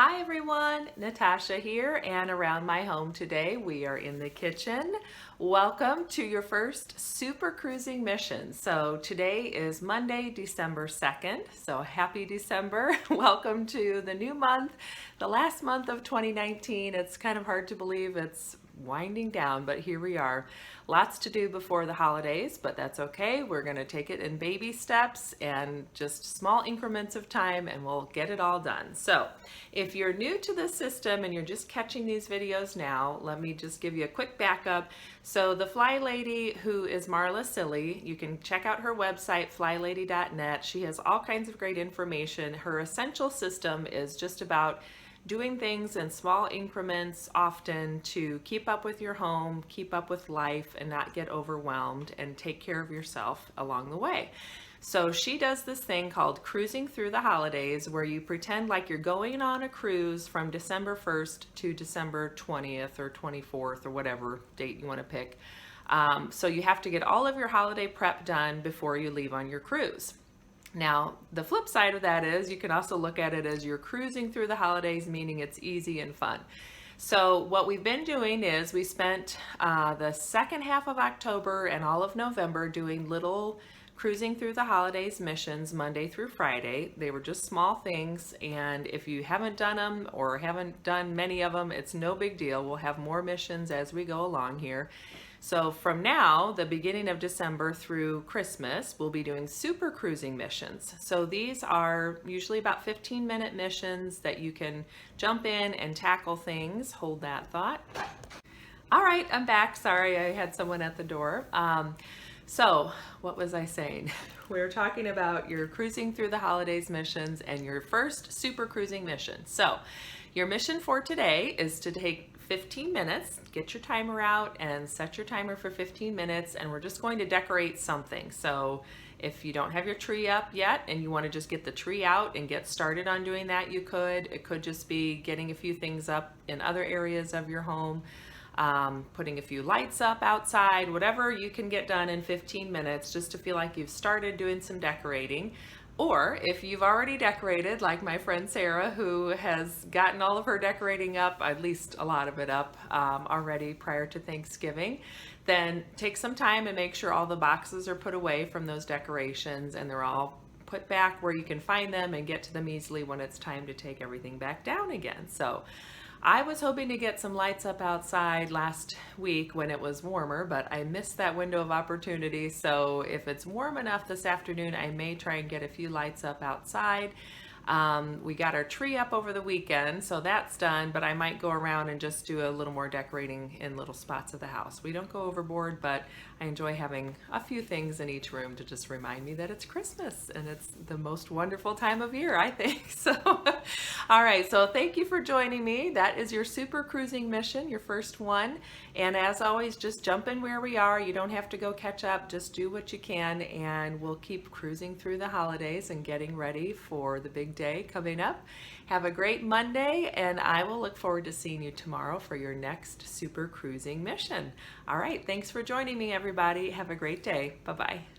Hi everyone, Natasha here, and around my home today we are in the kitchen. Welcome to your first super cruising mission. So today is Monday, December 2nd, so happy December. Welcome to the new month, the last month of 2019. It's kind of hard to believe it's winding down, but here we are. Lots to do before the holidays, but that's okay. We're going to take it in baby steps and just small increments of time, and we'll get it all done. So if you're new to this system and you're just catching these videos now, let me just give you a quick backup. So the Fly Lady, who is Marla Silly, you can check out her website, flylady.net. She has all kinds of great information. Her essential system is just about doing things in small increments often to keep up with your home, keep up with life, and not get overwhelmed, and take care of yourself along the way. So she does this thing called cruising through the holidays, where you pretend like you're going on a cruise from December 1st to December 20th or 24th or whatever date you want to pick. So you have to get all of your holiday prep done before you leave on your cruise. Now, the flip side of that is you can also look at it as you're cruising through the holidays, meaning it's easy and fun. So what we've been doing is we spent the second half of October and all of November doing little cruising through the holidays missions Monday through Friday. They were just small things, and if you haven't done them or haven't done many of them, it's no big deal. We'll have more missions as we go along here. So from now, the beginning of December through Christmas, we'll be doing super cruising missions. So these are usually about 15-minute missions that you can jump in and tackle things. Hold that thought. All right, I'm back. Sorry, I had someone at the door. So what was I saying? We were talking about your cruising through the holidays missions and your first super cruising mission. So your mission for today is to take 15 minutes, get your timer out and set your timer for 15 minutes, and we're just going to decorate something. So if you don't have your tree up yet and you want to just get the tree out and get started on doing that, you could. It could just be getting a few things up in other areas of your home, putting a few lights up outside, whatever you can get done in 15 minutes just to feel like you've started doing some decorating. Or if you've already decorated, like my friend Sarah, who has gotten all of her decorating up, at least a lot of it up already prior to Thanksgiving, then take some time and make sure all the boxes are put away from those decorations and they're all put back where you can find them and get to them easily when it's time to take everything back down again. So I was hoping to get some lights up outside last week when it was warmer, but I missed that window of opportunity. So if it's warm enough this afternoon, I may try and get a few lights up outside. We got our tree up over the weekend, so that's done, but I might go around and just do a little more decorating in little spots of the house. We don't go overboard, but I enjoy having a few things in each room to just remind me that it's Christmas and it's the most wonderful time of year, I think. So, all right, so thank you for joining me. That is your super cruising mission, your first one. And as always, just jump in where we are. You don't have to go catch up, just do what you can, and we'll keep cruising through the holidays and getting ready for the big day coming up. Have a great Monday, and I will look forward to seeing you tomorrow for your next super cruising mission. All right, thanks for joining me, everybody. Have a great day. Bye-bye.